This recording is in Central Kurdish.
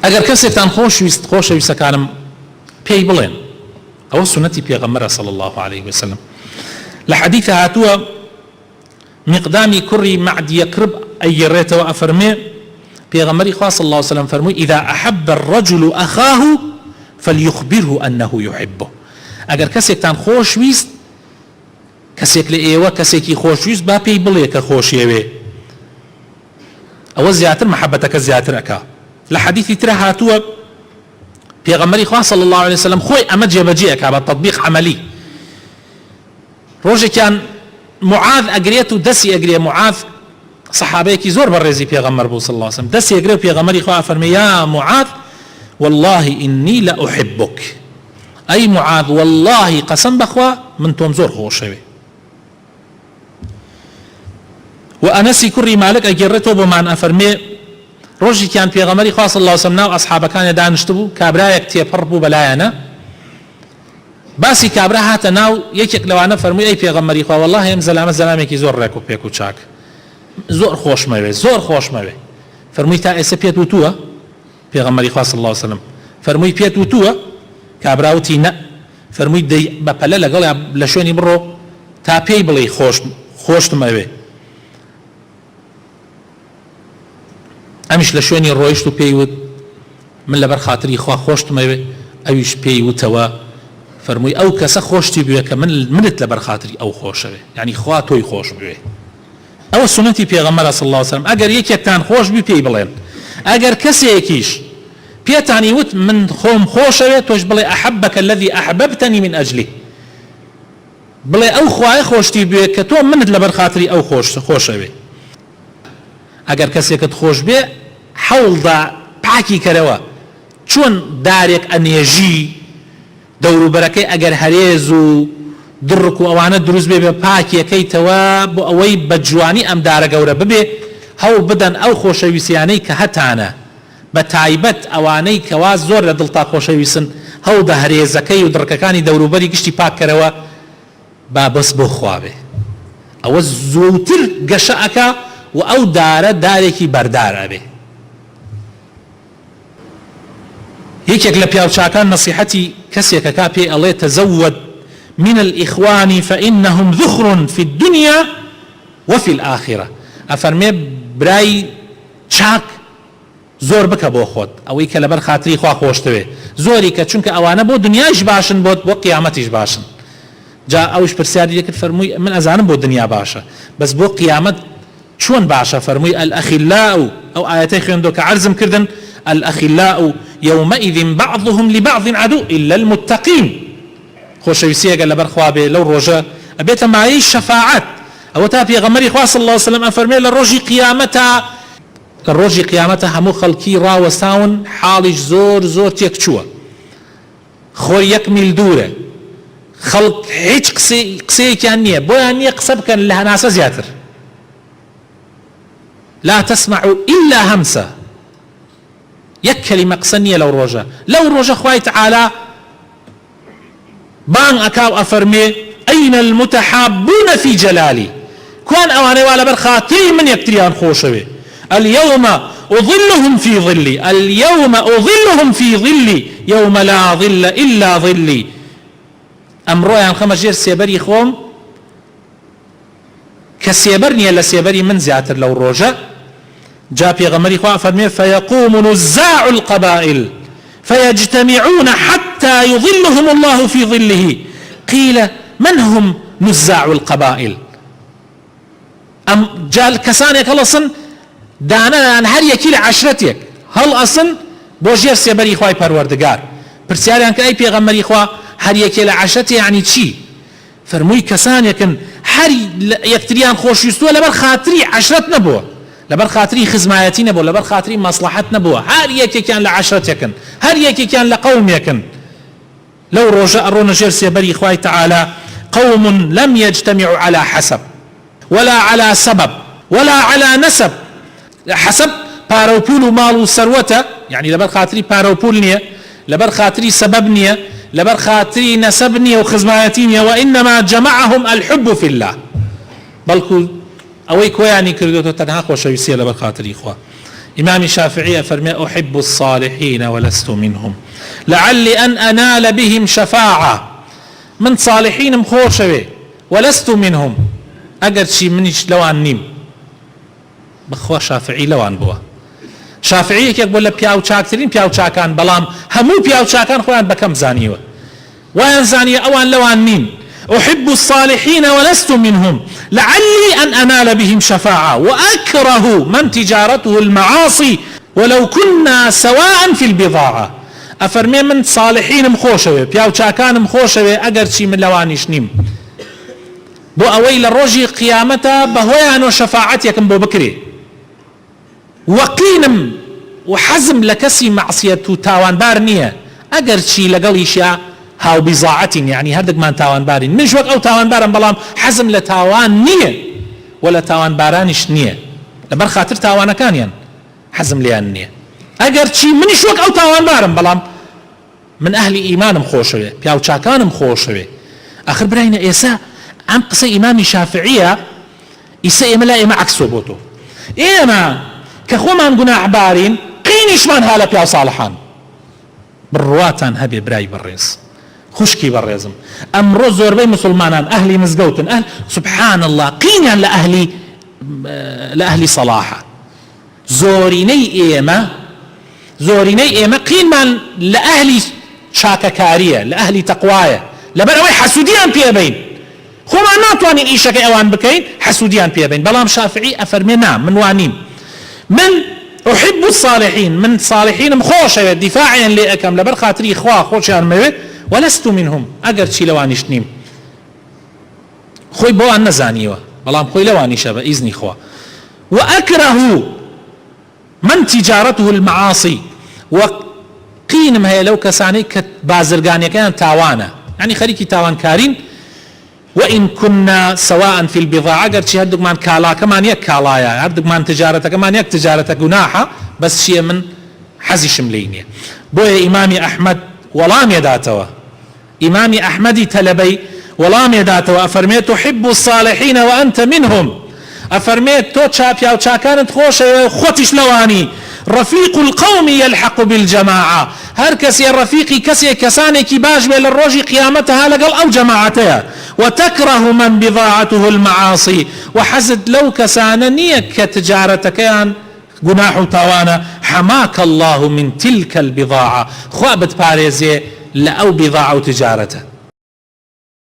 ئەگەر کەسێکتان خۆشەویستەکانم پێی بڵێن، ئەوە سنەتی پێغەمبەرە صلی الله عليه وسلم. لە حەدیثە هاتووە مقدامی کوڕی معدیە کرب ئەیگەڕێتەوە ئەفەرمێ پێغەمبەری خوا صلی الله عليه وسلم فەرمووی إذا أحب الرجل أخاه فليخبره أنه يحبه. ئەگەر کەسێکتان خۆشویست، کەسێک لە ئێوە کەسێکی خۆشویست با پێی بڵێ کە خۆشیەوێ، ئەوە زیاتر محەبەتەکە زیاتر ئەکا. لە حەدیثی ترە هاتووە پێغەمبەری خوا صلی الله عليه وسلم خۆی ئەمە جێبەجێ ئەکا بە تەطبیق عەمەلی. ڕۆژێکیان معاذ ئەگرێت و دەستی ئەگرێ، معاذ صحابەیەکی زۆر بەڕێزی پێغەمبەر بوو صلی الله عليه وسلم، دەستی ئەگرێ و پێغەمبەری خوا فەرمێ یا معاذ والله إني لأحبك، ئەی معاذ والله قەسەم بەخوا من تۆم زۆر خۆشەوێ. و ئەنەسی کوڕی مالک ئەگەڕێتەوە بۆمان ئەفەرمێ ڕۆژێکیان پێغەمبەری خوا صلی الله عليه وسلم ناو ئەصحابەکانی دانیشتبوو، کابرایەک تێپەڕ بوو بەلایەنە، باسی کابرا هاتە ناو یەکێک لەوانە فەرمووی ئەی پێغەمبەری خوا والله ئەم زەلامە زەلامێکی زۆر ڕێک و پێک و چاک، زۆر خۆشمەوێ زۆر خۆشمەوێ. فەرمووی تا ئێستا پێت وتووە؟ پێغەمبەری خوا صلی الله عليه وسلم فەرمووی پێت وتووە؟ کابرا وتی نە. فەرمووی دەی بە پەلە لەگەڵ لە شوێنی بڕۆ تا پێی بڵێ خۆشتمەوێ. ئەمیش لە شوێنی ڕۆیشت و پێی وت من لەبەر خاتری خوا خۆشتمەوێ، ئەویش پێی وتەوە فەرمووی ئەو کەسە خۆشتی بوێ کە منت لەبەر خاتری ئەو خۆشەوێ، یعنی خوا تۆی خۆش بوێ. ئەوە سنەتی پێغەمبەرە صلی الله عليه وسلم. ئەگەر یەکێکتان خۆش بی پێی بڵێن، ئەگەر کەسێکیش پێتانی وت من خۆم خۆشەوێ، تۆش بڵێ أحبك الذي أحببتني من أجله، بڵێ ئەو خوایە خۆشتی بوێ کە تۆ منت لەبەر خاتری ئەو خۆشەوێ. ئەگەر کەسێکت خۆش بێ حەوڵدا پاکی کەرەوە، چۆن دارێک ئەنێژی دەوروبەرەکەی ئەگەر هەرێز و دڕک و ئەوانە دروست بێ بە پاکیەکەیتەوە بۆ ئەوەی بە جوانی ئەم دارە گەورە ببێ، هەوڵ بدەن ئەو خۆشەویستیانەی کە هەتانە بە تایبەت ئەوانەی کەوا زۆر لە دڵتا خۆشەویستن، هەوڵدە هەرێزەکەی و دڕکەکانی دەوروبەری گشتی پاک کەرەوە با بەس بۆ خوا بێ. ئەوە زووتر گەشە ئەکا و ئەو دارە دارێکی بەردارە بێ. یەکێک لە پیاوچاکان نەسیحەتی کەسێکەکە پێ ئەڵێ تەزەوەد من الإخوان فإنهم ذخر في الدنيا وفي الآخرة. ئەفەرمێ برای چاک زۆر بکە بۆ خۆت، ئەوەی کە لەبەر خاتری خوا خۆشتەوێ زۆری کە چونکە ئەوانە بۆ دنیاش باشن بۆ قیامەتیش باشن. جا ئەوش پرسیاری دەکرد فەرمووی من ئەزانم بۆ دنیا باشە بەس بۆ قیامەت چۆن باشە؟ فەرمووی الأخلاء، ئەو ئاەتەی خوێندۆ کە عەرزم کردن الأخلاء يومئذ بعضهم لبعض عدو إلا المتقين. خۆشەویستیەکە لەبەر خوا بێ لەو ڕۆژە ئەبێتە مایەی شەفاعەت. ئەوە تا پێغەمبەری خوا صلی الله عليه وسلم ئەفەرمێ لە ڕۆژی قیامەتە هەموو خەڵکی ڕاوەستاون حاڵیش زۆر زۆر تێک چووە، خۆی 1 میل دوورە، خەڵک هیچ قسەیەکیان نییە، بۆیان نییە قسە بکەن لە هەناسە زیاتر. لا تسمعوا إلا همسة، یەک کەلیمە قسە نییە لەو ڕۆژە خوای تعالی بان ئەکاو ئەفەرمێ ئەین المتحابون في جلالي، کوان ئەوانەی وا لەبەر خاتری من یەکتریان خۆشەوێ. اليوم أظلهم في ظلي، اليوم أظلهم في ظلي يوم لا ظل إلا ظلي. ئەمڕۆیان خەمە ژێر سێبەری خۆم کە سێبەر نییە لە سێبەری من زیاتر لەو ڕۆژە. جا پێغەمبەری خوا فەرمێ فيقوم نزاع القبائل فيجتمعون حتى يظلهم الله في ظله قيل من هم نزاع القبائل. جال کەسانێک هەڵەسن دانان هەر یەکی لە عەشرەتێک هەڵئەسن بۆ ژێر سێبەری خوای پەروەردگار. پرسیاریان کە ئەی پێغەمبەری خوا هەر یەکێ لە عەشرەتێ یعنی چی؟ فەرمووی کەسانێکن هەر یەکتریان خۆشویستووە لەبەر خاتری عەشرەت نەبووە، لەبەر خاتری خزمایەتی نەبووە، لەبەر خاتری مەسلحەت نەبووە، هەر یەکێکیان لە عەشرەتێکن، هەر یەکێکیان لە قەومێکن. لەو ڕۆژە ئەڕۆنە ژێر سێبەری خوای تعالی قوم لم يجتمعوا على حسب ولا على سبب ولا على نسب. حسب پارە و پول و ماڵ و سەروەتە، یعنی لەبەر خاتری پارە و پول نییە، لەبەر خاتری سەبەب نییە، لەبەر خاتری نەسەب نییە و خزمایەتی نییە. وإنما جمعهم الحب في الله، بەڵکو ئەوەی کۆیانی کردوێتەوە تەنها خۆشەویستیە لەبەر خاتری خوا. إمام الشافعي فرمي أحب الصالحين ولست منهم لعلي أن أنال بهم شفاعة من صالحين مخوشوي ولست منهم أقر شي منيش لوان نيم بخوا شافعي لوان بوا شافعي يقول لك بياو چاكترين بياو چاكان بلام همو بياو چاكان خوان بكم زانيوه وان زانية اوان لوان نين أحب الصالحين ولست منهم لعلي أن أنال بهم شفاعة وأكره من تجارته المعاصي ولو كنا سواء في البضاعة أفرمي من صالحين مخوشوي بياو چاكان مخوشوي أقر شي من لوانيش نيم بو أويل الرجي قيامته بهويان وشفاعتكم بو بكري وقينم وحزم لكسي معصية تاوان بارنية أقر شي لقليشا هاو بضاعتين يعني هردك ما تاوان بارين من شوك أو تاوان بارن بلام حزم لتاوان نية ولا تاوان بارانش نية لبر خاطر تاوانا كان ين حزم ليان نية أقر شي من شوك أو تاوان بارن بلام من أهل إيمان مخوشوه بياو چاكان مخوشوه آخر برayna ئێسا ئەم قسە ئیمامی شافعیە ئیسا ئێمە لا ئێمە عەکسۆ بۆتۆ ئێمە کە خۆمان گوناحبارین قینیشمان هە لە پیاو ساڵحان بڕواتان هەبێ برای بەڕێز خوشکی بەڕێزم ئەمڕۆ زۆربەی مسلمانان ئەهلی مزگەوتن ئەهل سبحان الله قینیان لە ئەهلی سەڵاحە زۆرینەی ئێمە قینمان لە ئەهلی چاکەکاریە لە ئەهلی تەقوایە لەبەر ئەوەی حەسوودیان پێبین خۆمان ناتوانین ئیشەکەی ئەوان بکەین حەسوودیان پێبین بەڵام شافعی ئەفەرمێ نا من وانیم من أحب الصالحين من صالحين مخوشة دفاعيا لأكم لبر خاطري إخوة خوشيان موت ولست منهم أقر شي لوانيش نيم خوي بوان نزانيوه بلام خوي لوانيش بإذن إخوة وأكره من تجارته المعاصي وقينم هي لو كساني كبازرقانيا كان تاوانا يعني خليكي تاوان كارين وإن كنا سواء في البضاعة قد شي هدق مان كالا كمان يك كالايا هدق مان تجارتك كمان يك تجارتك جناحة بس شيء من حزي شمليني بويا إمامي أحمد ولام يداتوا إمامي أحمدي تلبي ولام يداتوا أفرميت تحب الصالحين وأنت منهم أفرميت تو تشاب يا كانت خوش خوتش لواني رفيق القوم يلحق بالجماعة هر كسي الرفيقي كسي كساني كباج بين الروج قيامتها لقل أو جماعتها وتكره من بضاعته المعاصي وحزد لو كساننيك كتجارتك يعني جناح توانا حماك الله من تلك البضاعة خوابت باريزي لأو بضاعة تجارته